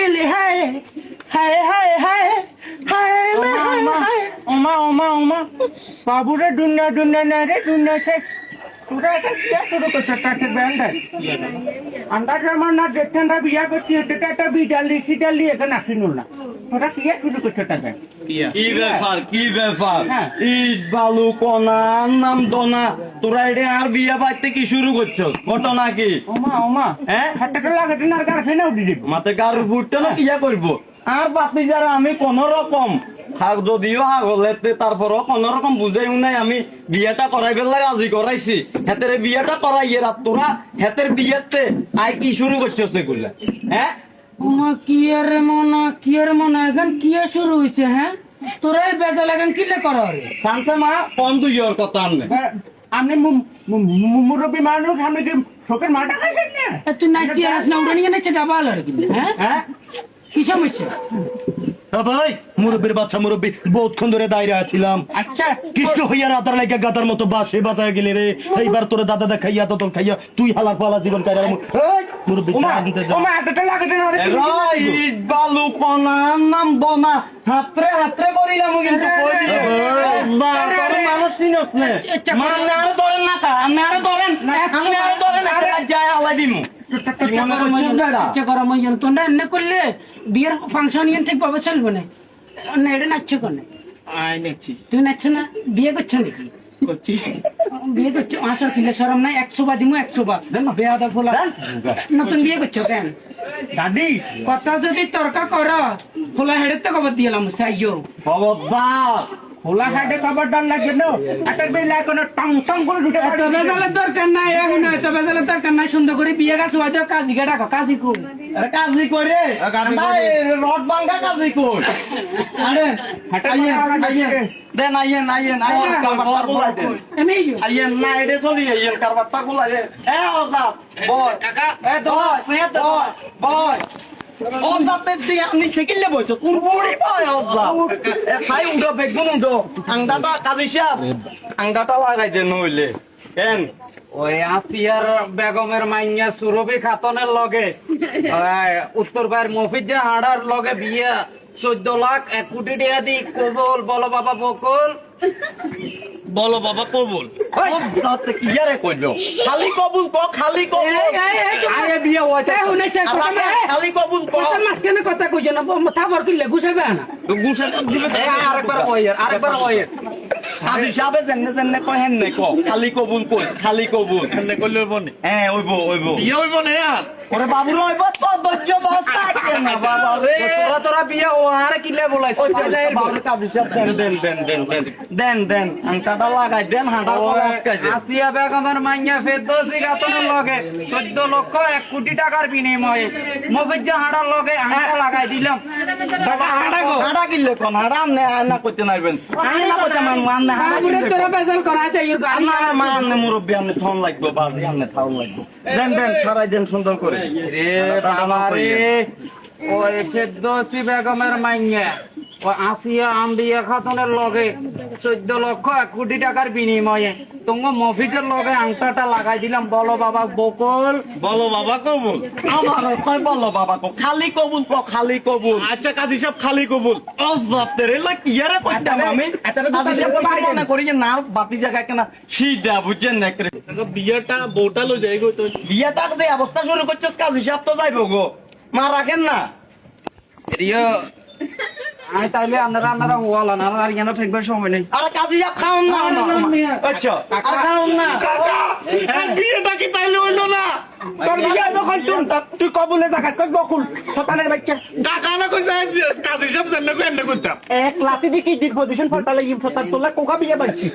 দিলি হায় হায় হায় হায় হায় হায় ওমা ওমা ওমা বাবুরে দুনিয়া দুনিয়া না রে দুনিয়া শেষ তোরা এটা কি শুরু করছো টাটের ব্যান্ডার আন্দাজ আমার না দেখছেন না বিয়া করছি এটা একটা বিডালি সিডালি এখানে আসিনুল না তোরা কি শুরু করছো টাকা কি ব্যাপার ইট বালু কণা নাম দনা তোরা এটা আর বিয়া বাড়তে কি শুরু করছো ঘটনা কি ওমা ওমা হাতটা লাগাতে না গার ফেনা উঠে দিব মাতে গার বুটটা না কিয়া করবো আর বাতি যারা আমি কোন রকম যদিও হাগলেতে তারপরও কোন রকম বুঝাইও নাই আমি বিয়েটা করাই বেলা রাজি করাইছি হেতের বিয়েটা করাইয়ে রাত তোরা হেতের বিয়েতে আই কি শুরু করছো সেগুলা ওমা কি আর মনে এখন কি শুরু হয়েছে হ্যাঁ তোরাই বেজা লাগান কিলে করো রে শান্তা মা কম তুই ওর কথা আনবে আমি মুরব্বী মানুষ আমি কি শোকের মাটা খাইছেন না তুই নাচতে আস না উড়ানি নাচতে ডাবাল আর কি হ্যাঁ কি সমস্যা ভাই মুরব্বীর বাচ্চা মুরব্বী বহুতক্ষণ ধরে দাঁড়িয়ে আছিলাম আচ্ছা কৃষ্ণ হইয়া রাতার লাগে গাদার মতো বাসে বাঁচায় গেলে রে এইবার তোরে দাদা দেখাইয়া তো খাইয়া তুই হালার পালা জীবন কাটার মুরব্বী হাতটা লাগাতে না ইট বালু কণা নাম দনা হাতরে হাতরে করিলাম কিন্তু মানুষ চিনস নে মানে আরো ধরেন না কা আমি আরো ধরেন যায় আলাই দিমু ইচ্ছা করা মই তোমরা এনে করলে বিয়ের ফাংশন ইয়ান ঠিক ভাবে চলবে না না এটা নাচছো কেন তুই নাচছো না বিয়ে করছো নাকি বিয়ে করছো আসা কিলে সরম নাই 100 বার দিমু 100 বার বেয়াদা ফোলা নতুন বিয়ে করছো কেন দাদি কথা যদি তর্কা করো ফোলা হেডে তো খবর দিলাম সাইয়ো খবরদার খোলা হাটে খবরদার লাগে না একটা বেলা কোনো টং টং করে ঢুকে এত বেজালের দরকার নাই এখন এত বেজালের দরকার নাই সুন্দর করে বিয়ে গাছ হয়তো কাজী কে ডাকো কাজী কো কাজী করে রড ভাঙ্গা কাজী কর আরে দেন আইয়েন কারবার বলাই দেন আমি আইয়েন না এডে চলি আইয়েন কারবারটা বলাই দেন ওজা বয় কাকা দয় সে বয় ও যাতে দিয়ে আপনি সেকেলে বইছো কোন বড়ি বয় ওজা খাই উড়ো বেগুন উড়ো আংডাটা কাজী সাহেব আংডাটা লাগাই দেন নইলে কেন ওই আসিয়ার বেগমের মাইয়া সুরভি খাতনের লগে উত্তর ভাইয়ের মফিজা হাড়ার লগে বিয়া 14 লাখ 1 কোটি টাকা দি কবুল বলো বাবা বকুল বলো বাবা কবুল কি আরে কইলো খালি কবুল কো খালি কবুল আরে বিয়ে হইছে খালি কবুল কো মাঝখানে কথা কইছ না মাথা ভর কিলে গুছাবে না গুছে দিবে আরেকবার ওই কাজী সাহেব জেনে কয় হেন কো খালি কবুল কই খালি কবুল হেন কইলে বনে হইবো বিয়ে হইবো না আর ওরে বাবুর হইবো তো ধৈর্য বস থাকে না বাবা রে তোরা বিয়ে ও আরে কিলে বলাইছ বাবুর কাজী সাহেব দেন আংটাটা লাগাই দেন হাঁটা করে আটকাই দেন আসিয়া বেগমের মাইয়া ফেরদৌসি খাতনের লগে 14 লক্ষ 1 কোটি টাকার বিনিময়ে মফিজা হাড়ার লগে আংটা লাগাই দিলাম বাবা হাঁটা কিনলে কোন হাঁটা আমনে না করতে নাইবেন আমি না করতে মান না আমরে তোরা বেজাল করা চাই না মান মুরব্বি আমনে থন লাগবে বাজি আমনে থাউন লাগবে দেন সারাই দেন সুন্দর করে রে বাবা রে ওই ফেরদৌসি বেগমের মাইয়া ও আসিয়া আম্বিয়া খাতুনের লগে 14 লক্ষ 1 কোটি টাকার বিনিময়ে তোমা মফিজের লগে আংটাটা লাগাই দিলাম বলো বাবা বকুল বলো বাবা কবুল আমার কই বলো বাবা কো খালি কবুল কো খালি কবুল আচ্ছা কাজী সাহেব খালি কবুল ও জাতেরে লই কি আরে কইতাম আমি কাজী সাহেব মনে করি না বাতি জায়গা কেনা সিধা বুঝছেন না করে বিয়েটা বউটা লই যাই গো তো বিয়েটা যে অবস্থা শুরু করছস কাজী সাহেব তো যাইবো গো মা রাখেন না রিও আই তাইলে আপনারা হওয়ালা না আর এখানে থাকবার সময় নেই আরে কাজী সাহেব খাওন না আচ্ছা আর খাওন না বিয়েটা কি তাইলে হইলো না তোর বিয়ে যখন তুই কবুলে জায়গা কই বকুল শতানের বাচ্চা কাকা না কই কাজী সাহেব জানলে কই এন্ড করতাম এক লাতি দিকে ডির পজিশন ফটালে ইম শতান তোলা কোকা বিয়ে বাইছি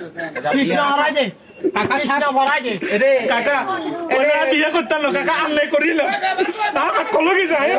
কৃষ্ণ হারাই দে কাকা কৃষ্ণ বড়াই দে কাকা ওরা বিয়ে করতাম কাকা আনলে করিল তা কলগি যায়